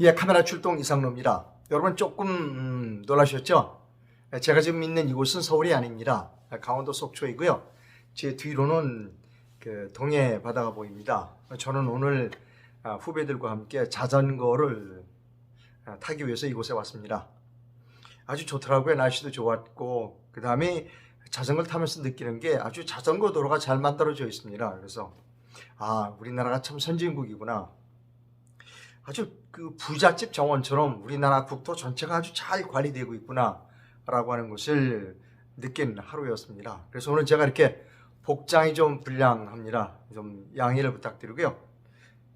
예, 카메라 출동 이상로입니다. 여러분 조금 놀라셨죠? 제가 지금 있는 이곳은 서울이 아닙니다. 강원도 속초이고요. 제 뒤로는 동해 바다가 보입니다. 저는 오늘 후배들과 함께 자전거를 타기 위해서 이곳에 왔습니다. 아주 좋더라고요. 날씨도 좋았고, 그 다음에 자전거를 타면서 느끼는 게 아주 자전거 도로가 잘 만들어져 있습니다. 그래서 우리나라가 참 선진국이구나. 아주 그 부잣집 정원처럼 우리나라 국토 전체가 아주 잘 관리되고 있구나 라고 하는 것을 느낀 하루였습니다. 그래서 오늘 제가 이렇게 복장이 좀 불량합니다. 좀 양해를 부탁드리고요.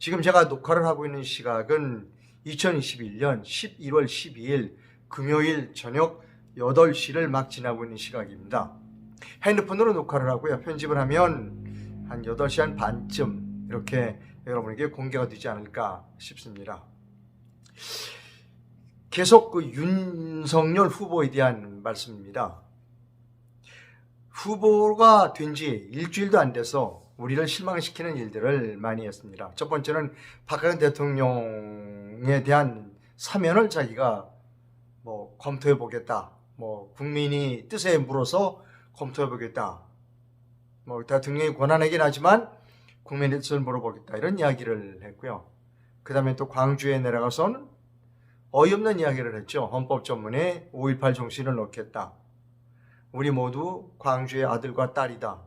지금 제가 녹화를 하고 있는 시각은 2021년 11월 12일 금요일 저녁 8시를 막 지나고 있는 시각입니다. 핸드폰으로 녹화를 하고요. 편집을 하면 한 8시 한 반쯤 이렇게 여러분에게 공개가 되지 않을까 싶습니다. 계속 그 윤석열 후보에 대한 말씀입니다. 후보가 된 지 일주일도 안 돼서 우리를 실망시키는 일들을 많이 했습니다. 첫 번째는 박근혜 대통령에 대한 사면을 자기가 검토해 보겠다. 국민이 뜻에 물어서 검토해 보겠다. 대통령이 권한이긴 하지만 국민의 뜻을 물어보겠다. 이런 이야기를 했고요. 그 다음에 또 광주에 내려가선 어이없는 이야기를 했죠. 헌법 전문에 5.18 정신을 넣겠다. 우리 모두 광주의 아들과 딸이다.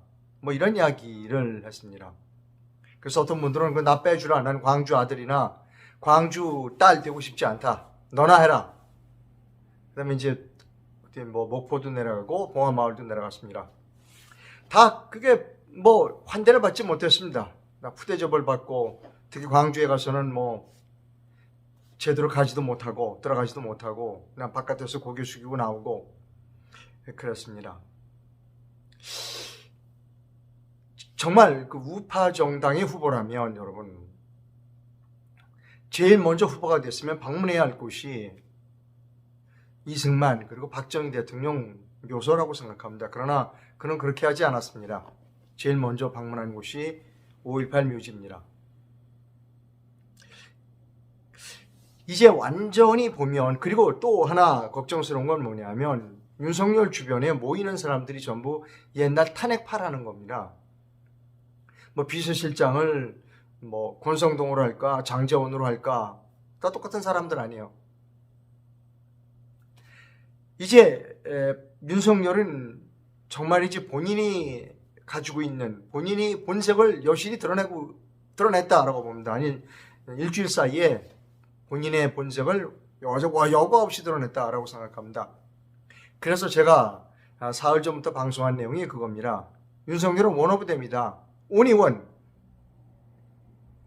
이런 이야기를 했습니다. 그래서 어떤 분들은 나 빼주라. 나는 광주 아들이나 광주 딸 되고 싶지 않다. 너나 해라. 그 다음에 이제 목포도 내려가고 봉화마을도 내려갔습니다. 다 그게 환대를 받지 못했습니다. 푸대접을 받고, 특히 광주에 가서는 제대로 가지도 못하고 들어가지도 못하고 그냥 바깥에서 고개 숙이고 나오고 그랬습니다. 정말 그 우파 정당의 후보라면 여러분 제일 먼저 후보가 됐으면 방문해야 할 곳이 이승만 그리고 박정희 대통령 묘소라고 생각합니다. 그러나 그는 그렇게 하지 않았습니다. 제일 먼저 방문한 곳이 5.18 묘지입니다. 이제 완전히 보면, 그리고 또 하나 걱정스러운 건 뭐냐면 윤석열 주변에 모이는 사람들이 전부 옛날 탄핵파라는 겁니다. 비서실장을 권성동으로 할까 장제원으로 할까 다 똑같은 사람들 아니에요. 이제 윤석열은 정말이지 본인이 가지고 있는 본인이 본색을 여실히 드러냈다라고 봅니다. 아니, 일주일 사이에 본인의 본색을 여과 없이 드러냈다라고 생각합니다. 그래서 제가 사흘 전부터 방송한 내용이 그겁니다. 윤석열은 원오브대입니다. 온리원.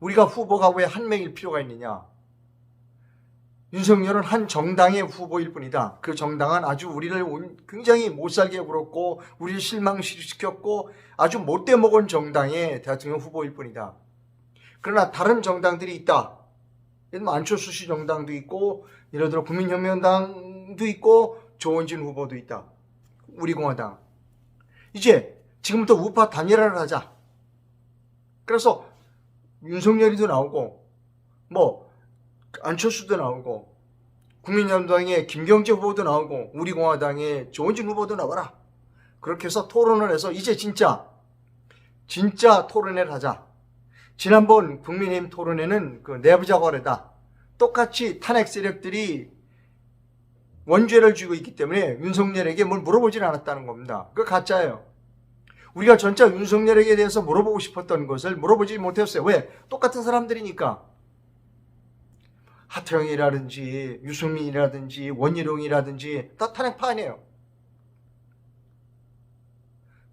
우리가 후보가 왜 한 명일 필요가 있느냐? 윤석열은 한 정당의 후보일 뿐이다. 그 정당은 아주 우리를 굉장히 못살게 굴었고 우리를 실망시켰고 아주 못돼 먹은 정당의 대통령 후보일 뿐이다. 그러나 다른 정당들이 있다. 안철수 씨 정당도 있고 예를 들어 국민혁명당도 있고 조원진 후보도 있다. 우리공화당. 이제 지금부터 우파 단일화를 하자. 그래서 윤석열이도 나오고 안철수도 나오고 국민연당의 김경재 후보도 나오고 우리공화당의 조원진 후보도 나와라. 그렇게 해서 토론을 해서 이제 진짜 토론회를 하자. 지난번 국민의힘 토론회는 그 내부자 거래다. 똑같이 탄핵 세력들이 원죄를 쥐고 있기 때문에 윤석열에게 뭘 물어보질 않았다는 겁니다. 그거 가짜예요. 우리가 전차 윤석열에게 대해서 물어보고 싶었던 것을 물어보지 못했어요. 왜? 똑같은 사람들이니까. 하태영이라든지 유승민이라든지 원희룡이라든지 다 탄핵파 아니에요.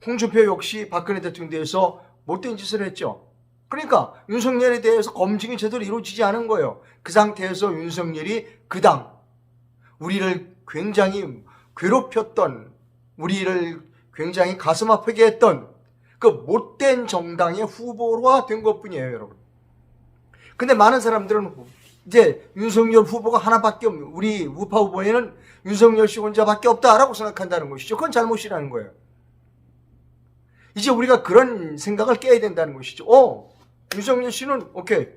홍준표 역시 박근혜 대통령에 대해서 못된 짓을 했죠. 그러니까 윤석열에 대해서 검증이 제대로 이루어지지 않은 거예요. 그 상태에서 윤석열이 그 당 우리를 굉장히 괴롭혔던, 우리를 굉장히 가슴 아프게 했던 그 못된 정당의 후보가 된 것뿐이에요, 여러분. 근데 많은 사람들은 이제 윤석열 후보가 하나밖에 없는, 우리 우파 후보에는 윤석열 씨 혼자밖에 없다라고 생각한다는 것이죠. 그건 잘못이라는 거예요. 이제 우리가 그런 생각을 깨야 된다는 것이죠. 윤석열 씨는 오케이,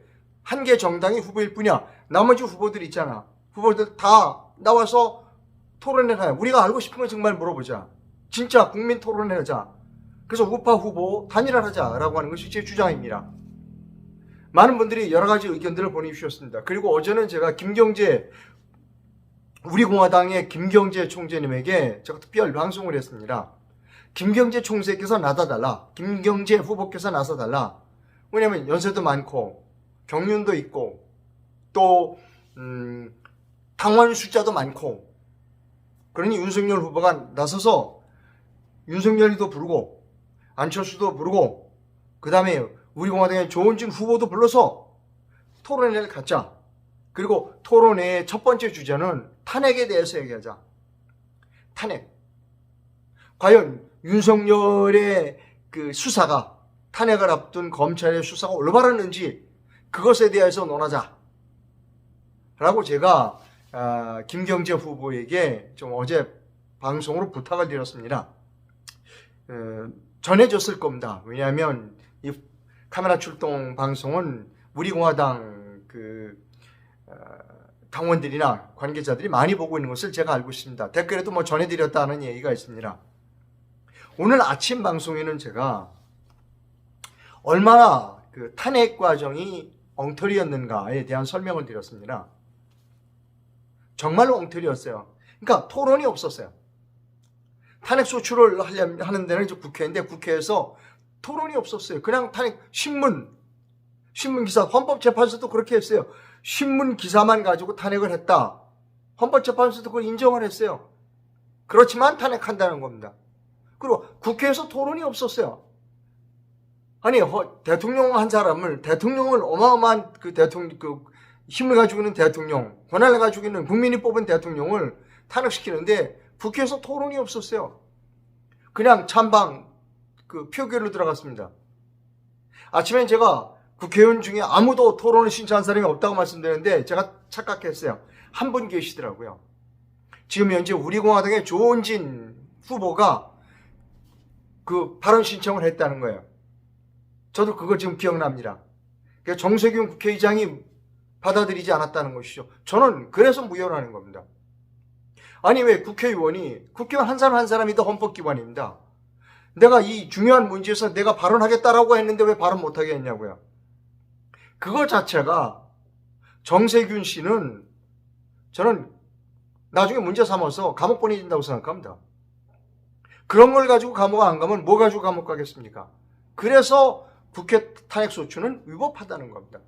한 개 정당이 후보일 뿐이야. 나머지 후보들 있잖아. 후보들 다 나와서 토론을 해. 우리가 알고 싶은 거 정말 물어보자. 진짜 국민 토론을 하자. 그래서 우파 후보 단일화를 하자라고 하는 것이 제 주장입니다. 많은 분들이 여러 가지 의견들을 보내주셨습니다. 그리고 어제는 제가 우리공화당의 김경재 총재님에게 제가 특별 방송을 했습니다. 김경재 총재께서 나서달라. 김경재 후보께서 나서달라. 왜냐하면 연세도 많고 경륜도 있고 또 당원 숫자도 많고 그러니 윤석열 후보가 나서서 윤석열도 부르고 안철수도 부르고 그 다음에 우리공화당의 조은진 후보도 불러서 토론회를 갖자. 그리고 토론회의 첫 번째 주제는 탄핵에 대해서 얘기하자. 탄핵. 과연 윤석열의 그 수사가 탄핵을 앞둔 검찰의 수사가 올바랐는지 그것에 대해서 논하자. 라고 제가 김경재 후보에게 좀 어제 방송으로 부탁을 드렸습니다. 전해졌을 겁니다. 왜냐하면 이 카메라 출동 방송은 우리공화당 당원들이나 관계자들이 많이 보고 있는 것을 제가 알고 있습니다. 댓글에도 뭐 전해드렸다는 얘기가 있습니다. 오늘 아침 방송에는 제가 얼마나 그 탄핵 과정이 엉터리였는가에 대한 설명을 드렸습니다. 정말로 엉터리였어요. 그러니까 토론이 없었어요. 탄핵 소추를 하는 데는 이제 국회인데 국회에서 토론이 없었어요. 그냥 탄핵 신문 기사, 헌법재판소도 그렇게 했어요. 신문 기사만 가지고 탄핵을 했다. 헌법재판소도 그걸 인정을 했어요. 그렇지만 탄핵한다는 겁니다. 그리고 국회에서 토론이 없었어요. 아니 대통령 한 사람을 대통령을 어마어마한 힘을 가지고 있는 대통령, 권한을 가지고 있는 국민이 뽑은 대통령을 탄핵시키는데 국회에서 토론이 없었어요. 그냥 찬방 표결로 들어갔습니다. 아침엔 제가 국회의원 중에 아무도 토론을 신청한 사람이 없다고 말씀드렸는데 제가 착각했어요. 한 분 계시더라고요. 지금 현재 우리공화당의 조은진 후보가 그 발언 신청을 했다는 거예요. 저도 그거 지금 기억납니다. 정세균 국회의장이 받아들이지 않았다는 것이죠. 저는 그래서 무효라는 겁니다. 아니 왜 국회의원 한 사람 한 사람이 다 헌법기관입니다. 내가 이 중요한 문제에서 내가 발언하겠다라고 했는데 왜 발언 못하게 했냐고요. 그거 자체가 정세균 씨는 저는 나중에 문제 삼아서 감옥 보내진다고 생각합니다. 그런 걸 가지고 감옥 안 가면 뭐 가지고 감옥 가겠습니까? 그래서 국회 탄핵소추는 위법하다는 겁니다.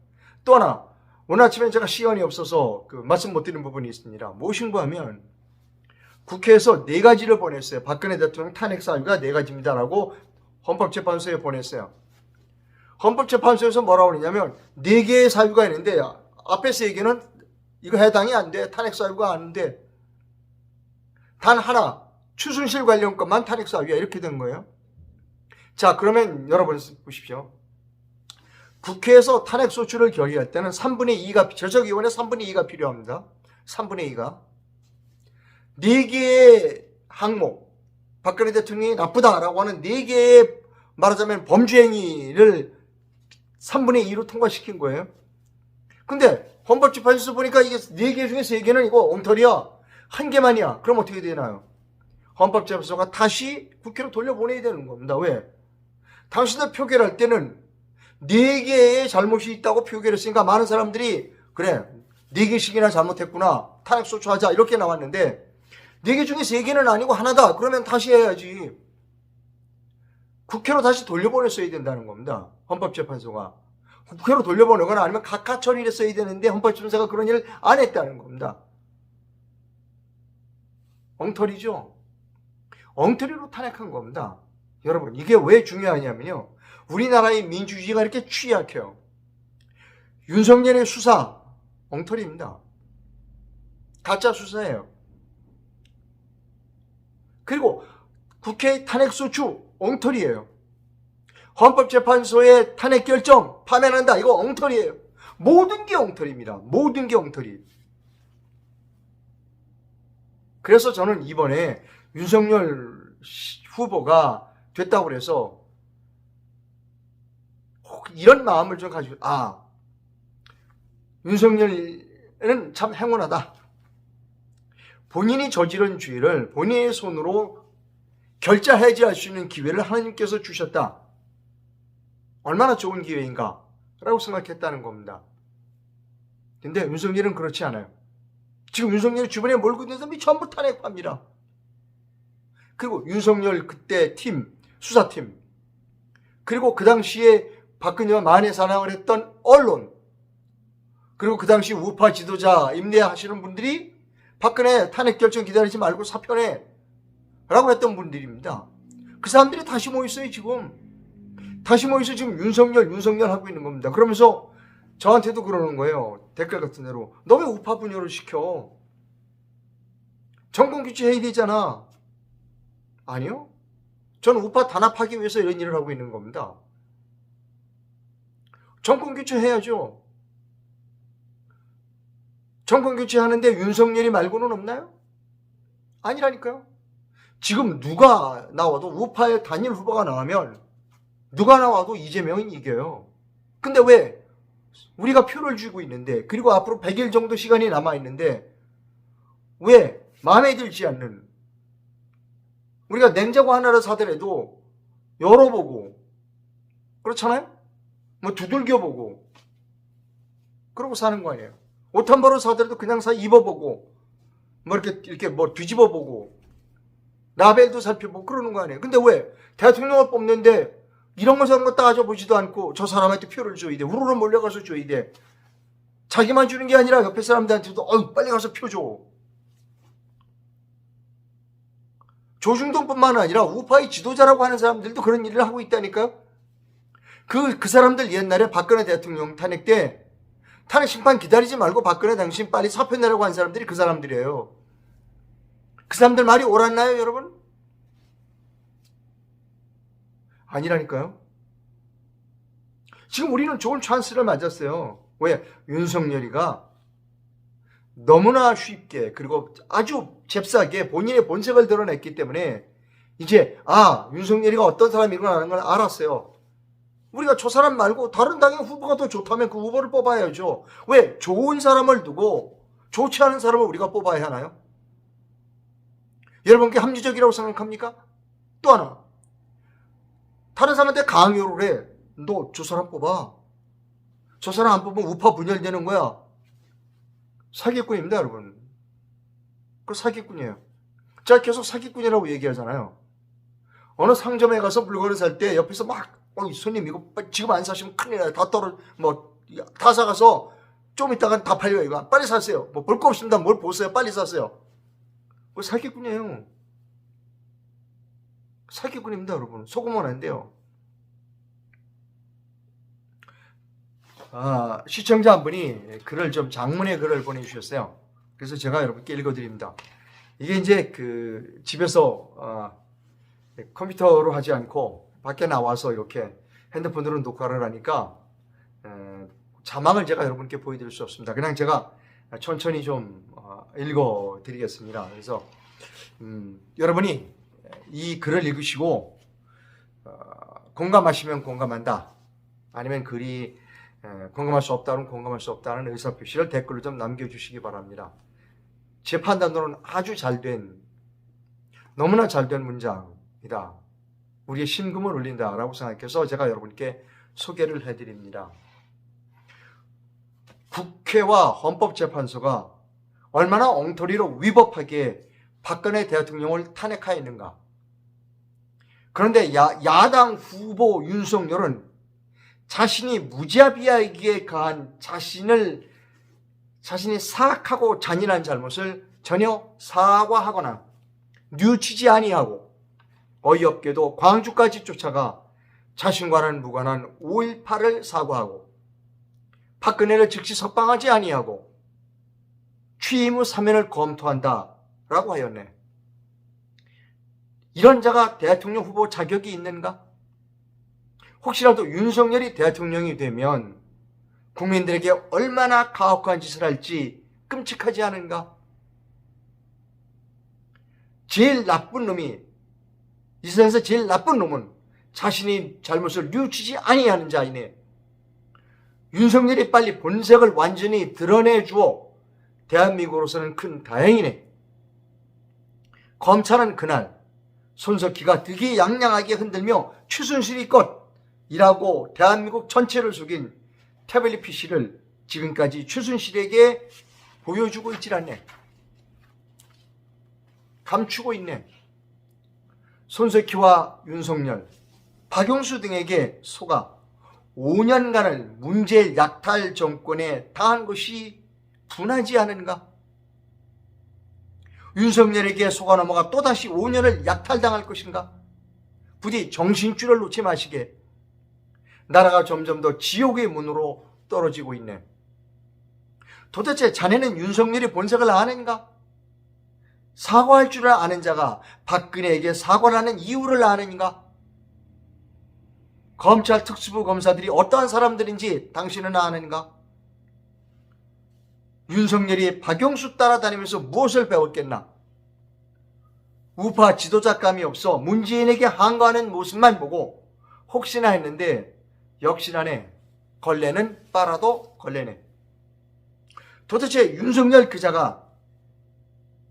또 하나, 오늘 아침에 제가 시간이 없어서 말씀 못 드린 부분이 있습니다. 무엇인가 하면 국회에서 4가지를 보냈어요. 박근혜 대통령 탄핵 사유가 4가지입니다라고 헌법재판소에 보냈어요. 헌법재판소에서 뭐라고 그러냐면 4개의 사유가 있는데 앞에서 얘기는 이거 해당이 안 돼. 탄핵 사유가 안 돼. 단 하나, 추순실 관련 것만 탄핵 사유야. 이렇게 된 거예요. 자, 그러면 여러분 보십시오. 국회에서 탄핵 소추를 결의할 때는 3분의 2가, 제적위원회 3분의 2가 필요합니다. 3분의 2가. 4개의 항목, 박근혜 대통령이 나쁘다라고 하는 4개의 말하자면 범죄행위를 3분의 2로 통과시킨 거예요. 근데 헌법재판소에서 보니까 이게 4개 중에 3개는 이거 엉터리야. 1개만이야. 그럼 어떻게 되나요? 헌법재판소가 다시 국회로 돌려보내야 되는 겁니다. 왜? 당신들 표결할 때는 4개의 잘못이 있다고 표결했으니까 많은 사람들이 그래 4개씩이나 잘못했구나 탄핵소추하자 이렇게 나왔는데 4개 중에 3개는 아니고 하나다. 그러면 다시 해야지. 국회로 다시 돌려보냈어야 된다는 겁니다. 헌법재판소가. 국회로 돌려보내거나 아니면 각하 처리를 했어야 되는데 헌법재판소가 그런 일을 안 했다는 겁니다. 엉터리죠. 엉터리로 탄핵한 겁니다. 여러분 이게 왜 중요하냐면요. 우리나라의 민주주의가 이렇게 취약해요. 윤석열의 수사 엉터리입니다. 가짜 수사예요. 그리고 국회 탄핵소추 엉터리예요. 헌법재판소의 탄핵 결정 파면한다. 이거 엉터리예요. 모든 게 엉터리입니다. 모든 게 엉터리. 그래서 저는 이번에 윤석열 후보가 됐다고 그래서 이런 마음을 좀 가지고 윤석열은 참 행운하다. 본인이 저지른 죄를 본인의 손으로 결자 해지할 수 있는 기회를 하나님께서 주셨다. 얼마나 좋은 기회인가 라고 생각했다는 겁니다. 근데 윤석열은 그렇지 않아요. 지금 윤석열 주변에 몰고 있는 사람이 전부 탄핵합니다. 그리고 윤석열 그때 팀, 수사팀, 그리고 그 당시에 박근혜와 만회 사랑을 했던 언론, 그리고 그 당시 우파 지도자 임대하시는 분들이 박근혜 탄핵 결정 기다리지 말고 사표내 라고 했던 분들입니다. 그 사람들이 다시 모였어요. 지금 다시 모여서 지금 윤석열 하고 있는 겁니다. 그러면서 저한테도 그러는 거예요. 댓글 같은 대로 너 왜 우파 분열을 시켜? 정권 교체해야 되잖아. 아니요, 저는 우파 단합하기 위해서 이런 일을 하고 있는 겁니다. 정권 교체해야죠. 정권 교체하는데 윤석열이 말고는 없나요? 아니라니까요. 지금 누가 나와도 우파의 단일 후보가 나오면 누가 나와도 이재명은 이겨요. 근데 왜 우리가 표를 쥐고 있는데, 그리고 앞으로 100일 정도 시간이 남아있는데 왜 마음에 들지 않는, 우리가 냉장고 하나를 사더라도 열어보고 그렇잖아요. 뭐 두들겨보고 그러고 사는 거 아니에요. 옷 한 벌을 사더라도 그냥 입어보고 뭐 이렇게 뭐 뒤집어보고 라벨도 살펴보고 그러는 거 아니에요. 근데 왜 대통령을 뽑는데 이런 거 저런 거 따져보지도 않고 저 사람한테 표를 줘야 돼. 우르르 몰려가서 줘야 돼. 자기만 주는 게 아니라 옆에 사람들한테도 빨리 가서 표 줘. 조중동뿐만 아니라 우파의 지도자라고 하는 사람들도 그런 일을 하고 있다니까요. 그 사람들 옛날에 박근혜 대통령 탄핵 때 탄핵 심판 기다리지 말고 박근혜 당신 빨리 사표 내라고 한 사람들이 그 사람들이에요. 그 사람들 말이 옳았나요, 여러분? 아니라니까요. 지금 우리는 좋은 찬스를 맞았어요. 왜? 윤석열이가 너무나 쉽게 그리고 아주 잽싸게 본인의 본색을 드러냈기 때문에 이제 윤석열이가 어떤 사람이구나 하는 걸 알았어요. 우리가 저 사람 말고 다른 당의 후보가 더 좋다면 그 후보를 뽑아야죠. 왜? 좋은 사람을 두고 좋지 않은 사람을 우리가 뽑아야 하나요? 여러분께 합리적이라고 생각합니까? 또 하나, 다른 사람한테 강요를 해. 너 저 사람 뽑아. 저 사람 안 뽑으면 우파 분열되는 거야. 사기꾼입니다, 여러분. 그 사기꾼이에요. 제가 계속 사기꾼이라고 얘기하잖아요. 어느 상점에 가서 물건을 살 때 옆에서 막 손님 이거 지금 안 사시면 큰일 나요. 다 사가서 좀 있다가 다 팔려요. 이거 빨리 사세요. 뭐 볼 거 없습니다. 뭘 보세요. 빨리 사세요. 그 사기꾼이에요. 사기꾼입니다, 여러분. 속으면 안 돼요. 시청자 한 분이 장문의 글을 보내주셨어요. 그래서 제가 여러분께 읽어드립니다. 이게 이제 집에서 컴퓨터로 하지 않고 밖에 나와서 이렇게 핸드폰으로 녹화를 하니까 자막을 제가 여러분께 보여드릴 수 없습니다. 그냥 제가 천천히 좀 읽어드리겠습니다. 그래서 여러분이 이 글을 읽으시고 공감하시면 공감한다, 아니면 글이 공감할 수 없다는 공감할 수 없다는 의사표시를 댓글로 좀 남겨주시기 바랍니다. 제 판단으로는 아주 너무나 잘된 문장이다, 우리의 심금을 울린다라고 생각해서 제가 여러분께 소개를 해드립니다. 국회와 헌법재판소가 얼마나 엉터리로 위법하게 박근혜 대통령을 탄핵하였는가. 그런데 야당 후보 윤석열은 자신이 무자비하기에 가한 자신이 사악하고 잔인한 잘못을 전혀 사과하거나 뉘우치지 아니하고 어이없게도 광주까지 쫓아가 자신과는 무관한 5.18을 사과하고 박근혜를 즉시 석방하지 아니하고 취임 후 사면을 검토한다라고 하였네. 이런 자가 대통령 후보 자격이 있는가? 혹시라도 윤석열이 대통령이 되면 국민들에게 얼마나 가혹한 짓을 할지 끔찍하지 않은가? 제일 나쁜 놈이, 이 세상에서 제일 나쁜 놈은 자신이 잘못을 뉘우치지 아니하는 자이네. 윤석열이 빨리 본색을 완전히 드러내주어 대한민국으로서는 큰 다행이네. 검찰은 그날 손석희가 득이양양하게 흔들며 최순실이 것이라고 대한민국 전체를 속인 태블릿 PC를 지금까지 최순실에게 보여주고 있질 않네. 감추고 있네. 손석희와 윤석열, 박용수 등에게 속아 5년간을 문재 약탈 정권에 당한 것이 분하지 않은가? 윤석열에게 속아 넘어가 또다시 5년을 약탈당할 것인가? 부디 정신줄을 놓지 마시게. 나라가 점점 더 지옥의 문으로 떨어지고 있네. 도대체 자네는 윤석열이 본색을 아는가? 사과할 줄 아는 자가 박근혜에게 사과를 하는 이유를 아는가? 검찰 특수부 검사들이 어떠한 사람들인지 당신은 아는가? 윤석열이 박용수 따라다니면서 무엇을 배웠겠나? 우파 지도자감이 없어 문재인에게 항거하는 모습만 보고 혹시나 했는데 역시나네. 걸레는 빨아도 걸레네. 도대체 윤석열 그자가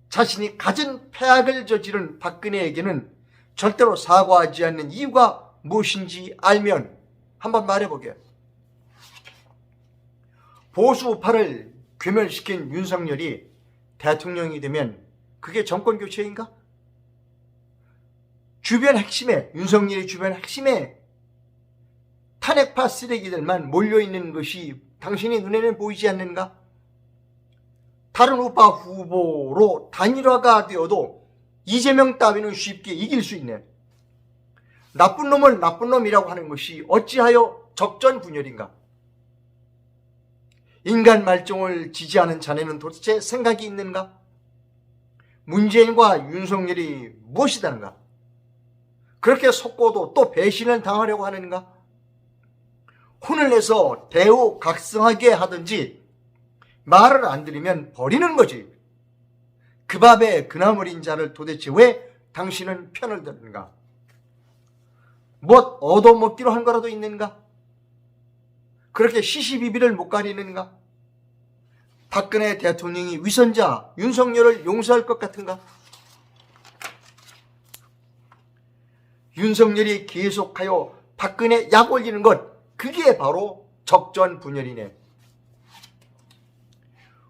자신이 가진 폐악을 저지른 박근혜에게는 절대로 사과하지 않는 이유가 무엇인지 알면 한번 말해보게. 보수 우파를 괴멸시킨 윤석열이 대통령이 되면 그게 정권 교체인가? 주변 핵심에, 윤석열의 주변 핵심에 탄핵파 쓰레기들만 몰려있는 것이 당신의 눈에는 보이지 않는가? 다른 우파 후보로 단일화가 되어도 이재명 따위는 쉽게 이길 수 있네. 나쁜 놈을 나쁜 놈이라고 하는 것이 어찌하여 적전분열인가? 인간 말종을 지지하는 자네는 도대체 생각이 있는가? 문재인과 윤석열이 무엇이다는가? 그렇게 속고도 또 배신을 당하려고 하는가? 혼을 내서 대우각성하게 하든지 말을 안 들으면 버리는 거지. 그 밥에 그나물인 자를 도대체 왜 당신은 편을 드는가? 뭐 얻어먹기로 한 거라도 있는가? 그렇게 시시비비를 못 가리는가? 박근혜 대통령이 위선자 윤석열을 용서할 것 같은가? 윤석열이 계속하여 박근혜 약 올리는 것, 그게 바로 적전분열이네.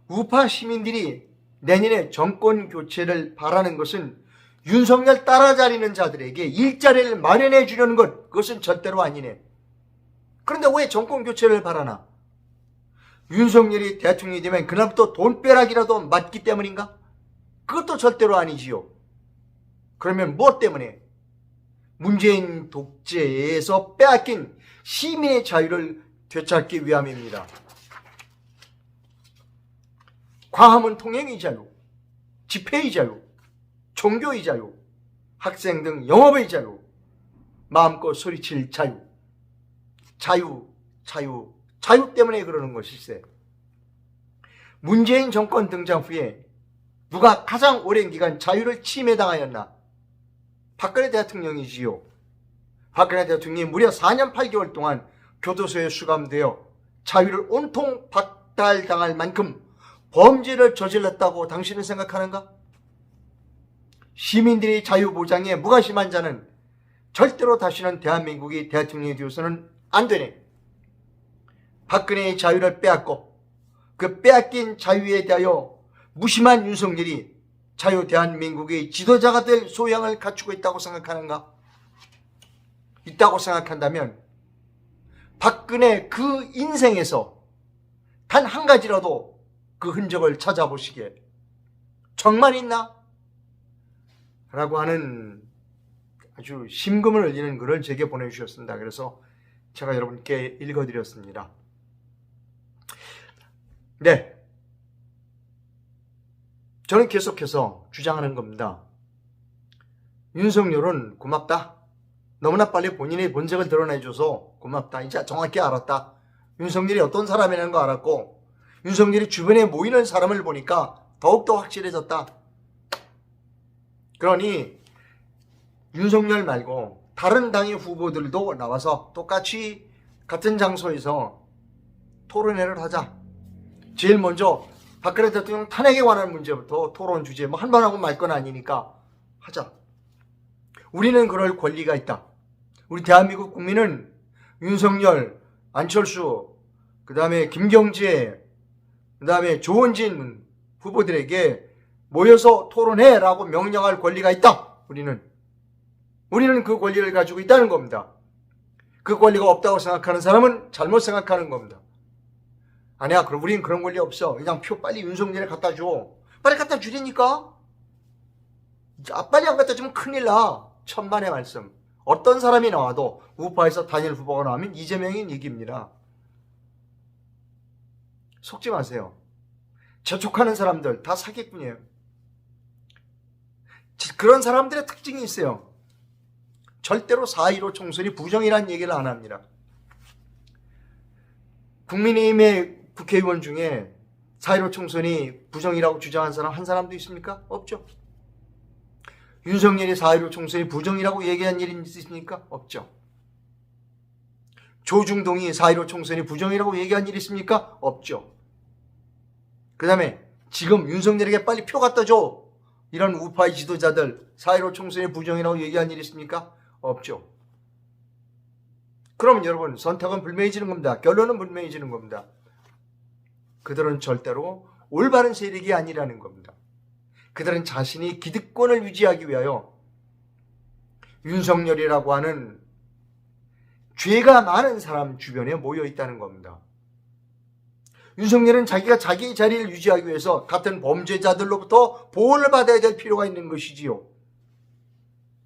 우파 시민들이 내년에 정권 교체를 바라는 것은 윤석열 따라다니는 자들에게 일자리를 마련해 주려는 것, 그것은 절대로 아니네. 그런데 왜 정권 교체를 바라나? 윤석열이 대통령이 되면 그날부터 돈벼락이라도 맞기 때문인가? 그것도 절대로 아니지요. 그러면 무엇 때문에? 문재인 독재에서 빼앗긴 시민의 자유를 되찾기 위함입니다. 광화문 통행의 자유, 집회의 자유, 종교의 자유, 학생 등 영업의 자유, 마음껏 소리칠 자유, 자유 때문에 그러는 것일세. 문재인 정권 등장 후에 누가 가장 오랜 기간 자유를 침해당하였나? 박근혜 대통령이지요. 박근혜 대통령이 무려 4년 8개월 동안 교도소에 수감되어 자유를 온통 박탈당할 만큼 범죄를 저질렀다고 당신은 생각하는가? 시민들의 자유보장에 무관심한 자는 절대로 다시는 대한민국이 대통령이 되어서는 안 되네. 박근혜의 자유를 빼앗고 그 빼앗긴 자유에 대하여 무심한 윤석열이 자유 대한민국의 지도자가 될 소양을 갖추고 있다고 생각하는가? 있다고 생각한다면 박근혜 그 인생에서 단 한 가지라도 그 흔적을 찾아보시게. 정말 있나? 라고 하는 아주 심금을 울리는 글을 제게 보내주셨습니다. 그래서 제가 여러분께 읽어드렸습니다. 네, 저는 계속해서 주장하는 겁니다. 윤석열은 고맙다. 너무나 빨리 본인의 본색을 드러내줘서 고맙다. 이제 정확히 알았다. 윤석열이 어떤 사람이라는 거 알았고 윤석열이 주변에 모이는 사람을 보니까 더욱더 확실해졌다. 그러니 윤석열 말고 다른 당의 후보들도 나와서 똑같이 같은 장소에서 토론회를 하자. 제일 먼저 박근혜 대통령 탄핵에 관한 문제부터 토론 주제 뭐 한 번 하고 말 건 아니니까 하자. 우리는 그럴 권리가 있다. 우리 대한민국 국민은 윤석열, 안철수, 그 다음에 김경재, 그 다음에 조원진 후보들에게 모여서 토론해라고 명령할 권리가 있다. 우리는 그 권리를 가지고 있다는 겁니다. 그 권리가 없다고 생각하는 사람은 잘못 생각하는 겁니다. 아니야, 그럼 우리는 그런 권리 없어. 그냥 표 빨리 윤석열에 갖다 줘. 빨리 갖다 주라니까? 빨리 안 갖다 주면 큰일 나. 천만의 말씀. 어떤 사람이 나와도 우파에서 단일 후보가 나오면 이재명이 이깁니다. 속지 마세요. 재촉하는 사람들 다 사기꾼이에요. 그런 사람들의 특징이 있어요. 절대로 4.15 총선이 부정이라는 얘기를 안 합니다. 국민의힘의 국회의원 중에 4.15 총선이 부정이라고 주장한 사람 한 사람도 있습니까? 없죠. 윤석열이 4.15 총선이 부정이라고 얘기한 일이 있습니까? 없죠. 조중동이 4.15 총선이 부정이라고 얘기한 일이 있습니까? 없죠. 그 다음에 지금 윤석열에게 빨리 표 갖다 줘. 이런 우파의 지도자들 4.15 총선이 부정이라고 얘기한 일이 있습니까? 없죠. 그러면 여러분 선택은 불명해지는 겁니다. 결론은 불명해지는 겁니다. 그들은 절대로 올바른 세력이 아니라는 겁니다. 그들은 자신이 기득권을 유지하기 위하여 윤석열이라고 하는 죄가 많은 사람 주변에 모여 있다는 겁니다. 윤석열은 자기가 자기의 자리를 유지하기 위해서 같은 범죄자들로부터 보호를 받아야 될 필요가 있는 것이지요.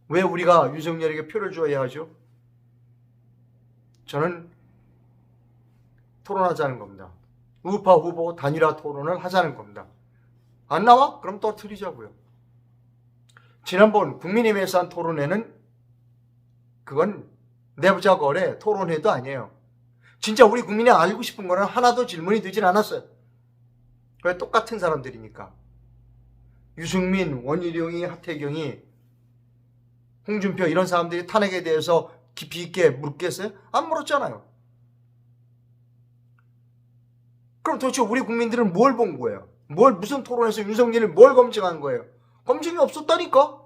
왜 우리가 윤석열에게 표를 줘야 하죠? 저는 토론하자는 겁니다. 우파 후보 단일화 토론을 하자는 겁니다. 안 나와? 그럼 또 틀리자고요. 지난번 국민의힘에서 한 토론회는 그건 내부자 거래 토론회도 아니에요. 진짜 우리 국민이 알고 싶은 거는 하나도 질문이 되질 않았어요. 왜? 똑같은 사람들이니까. 유승민, 원희룡이, 하태경이, 홍준표 이런 사람들이 탄핵에 대해서 깊이 있게 묻겠어요? 안 물었잖아요. 그럼 도대체 우리 국민들은 뭘 본 거예요? 무슨 토론에서 윤석열이 뭘 검증한 거예요? 검증이 없었다니까?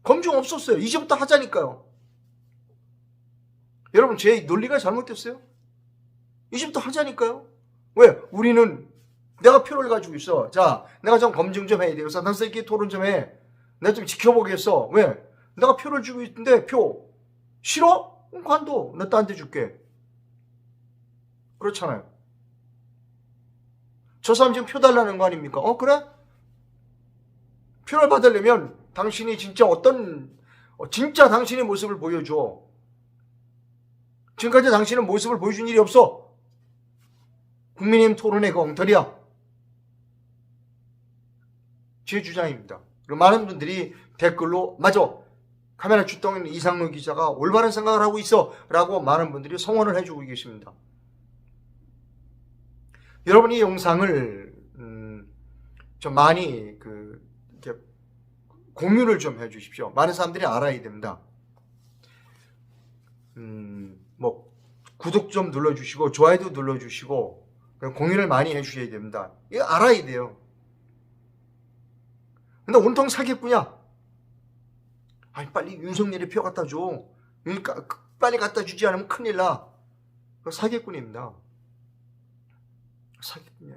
검증 없었어요. 이제부터 하자니까요. 여러분 제 논리가 잘못됐어요? 이제부터 하자니까요. 왜? 우리는 내가 표를 가지고 있어. 자, 내가 좀 검증 좀 해야 되겠어. 나서끼리 토론 좀 해. 내가 좀 지켜보겠어. 왜? 내가 표를 주고 있는데 표 싫어? 그럼 관둬. 나 딴 데 줄게. 그렇잖아요. 저 사람 지금 표 달라는 거 아닙니까? 그래? 표를 받으려면 당신이 진짜 진짜 당신의 모습을 보여줘. 지금까지 당신은 모습을 보여준 일이 없어. 국민의힘 토론회 그 엉터리야. 제 주장입니다. 그리고 많은 분들이 댓글로 맞아. 카메라 출동 이상로 기자가 올바른 생각을 하고 있어. 라고 많은 분들이 성원을 해주고 계십니다. 여러분 이 영상을 좀 많이 이렇게 공유를 좀 해주십시오. 많은 사람들이 알아야 됩니다. 뭐 구독 좀 눌러주시고 좋아요도 눌러주시고 공유를 많이 해주셔야 됩니다. 이거 알아야 돼요. 근데 온통 사기꾼이야. 아니 빨리 윤석열이 표 갖다 줘. 그러니까 빨리 갖다 주지 않으면 큰일 나. 그거 사기꾼입니다. 사기꾼이야.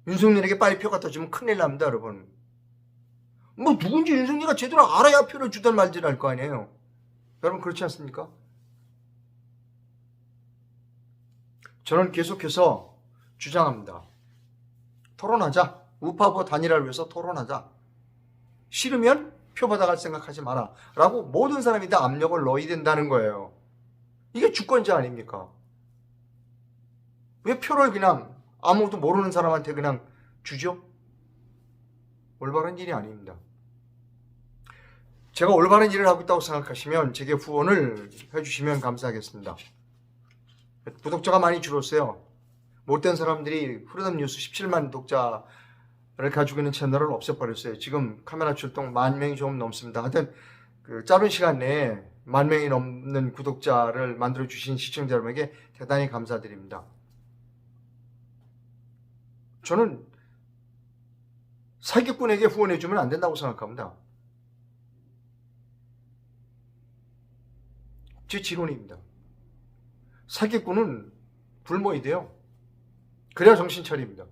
윤석열에게 빨리 표 갖다 주면 큰일 납니다, 여러분. 뭐 누군지 윤석열이가 제대로 알아야 표를 주든 말든 할 거 아니에요. 여러분 그렇지 않습니까? 저는 계속해서 주장합니다. 토론하자. 우파부 단일화를 위해서 토론하자. 싫으면 표 받아갈 생각하지 마라. 라고 모든 사람이 다 압력을 넣어야 된다는 거예요. 이게 주권자 아닙니까? 왜 표를 그냥 아무것도 모르는 사람한테 그냥 주죠? 올바른 일이 아닙니다. 제가 올바른 일을 하고 있다고 생각하시면 제게 후원을 해주시면 감사하겠습니다. 구독자가 많이 줄었어요. 못된 사람들이 흐르는 뉴스 17만 독자를 가지고 있는 채널을 없애버렸어요. 지금 카메라 출동 10,000명이 조금 넘습니다. 하여튼 짧은 시간 내에 10,000명이 넘는 구독자를 만들어주신 시청자 여러분에게 대단히 감사드립니다. 저는 사기꾼에게 후원해주면 안 된다고 생각합니다. 제 지론입니다. 사기꾼은 굶어야 돼요. 그래야 정신 차립니다.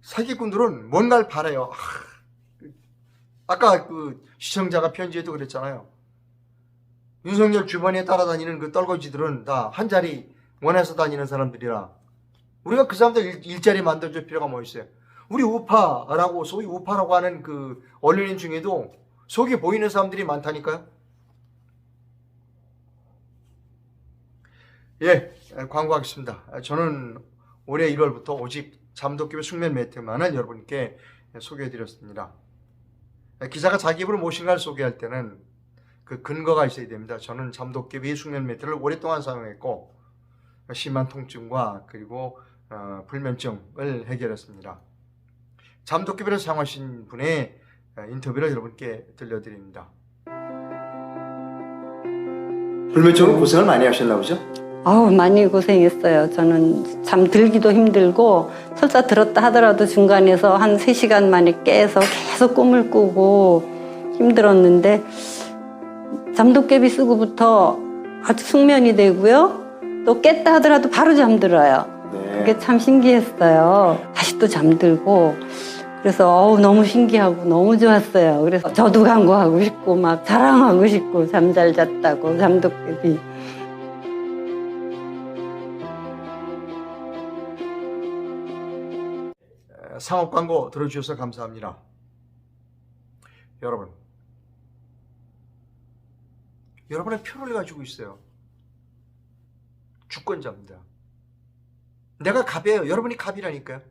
사기꾼들은 뭔가를 바라요. 아까 그 시청자가 편지에도 그랬잖아요. 윤석열 주변에 따라다니는 그 떨거지들은 다 한 자리 원해서 다니는 사람들이라 우리가 그 사람들 일자리 만들어줄 필요가 뭐 있어요. 우리 우파라고 소위 우파라고 하는 그 언론인 중에도 속이 보이는 사람들이 많다니까요. 예, 광고하겠습니다. 저는 올해 1월부터 오직 잠도깨비 숙면 매트만을 여러분께 소개해드렸습니다. 기자가 자기 입으로 무엇인가를 소개할 때는 그 근거가 있어야 됩니다. 저는 잠도깨비 숙면 매트를 오랫동안 사용했고 심한 통증과 그리고 불면증을 해결했습니다. 잠도깨비를 사용하신 분의 인터뷰를 여러분께 들려드립니다. 불면증으로 고생을 많이 하셨나 보죠? 아우, 많이 고생했어요. 저는 잠들기도 힘들고 설사 들었다 하더라도 중간에서 한 3시간 만에 깨서 계속 꿈을 꾸고 힘들었는데 잠도깨비 쓰고부터 아주 숙면이 되고요. 또 깼다 하더라도 바로 잠들어요. 네. 그게 참 신기했어요. 다시 또 잠들고 그래서 너무 신기하고 너무 좋았어요. 그래서 저도 광고하고 싶고 막 자랑하고 싶고 잠 잘 잤다고 잠도깨비. 상업 광고 들어주셔서 감사합니다. 여러분의 표를 가지고 있어요. 주권자입니다. 내가 갑이에요. 여러분이 갑이라니까요.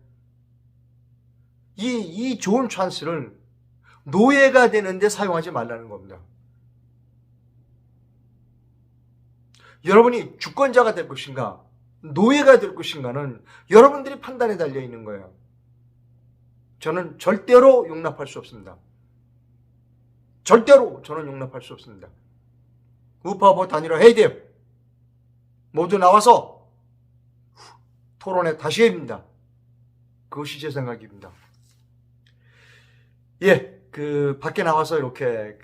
이 좋은 찬스를 노예가 되는데 사용하지 말라는 겁니다. 여러분이 주권자가 될 것인가 노예가 될 것인가는 여러분들이 판단에 달려 있는 거예요. 저는 절대로 용납할 수 없습니다. 절대로 저는 용납할 수 없습니다. 우파보 단일화 해야 돼요. 모두 나와서 토론회 다시 해야 됩니다. 그것이 제 생각입니다. 예, 밖에 나와서 이렇게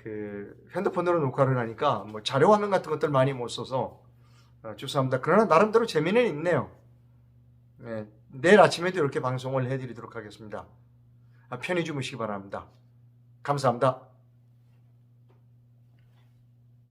핸드폰으로 녹화를 하니까 뭐 자료 화면 같은 것들 많이 못 써서 죄송합니다. 그러나 나름대로 재미는 있네요. 예, 내일 아침에도 이렇게 방송을 해드리도록 하겠습니다. 편히 주무시기 바랍니다. 감사합니다.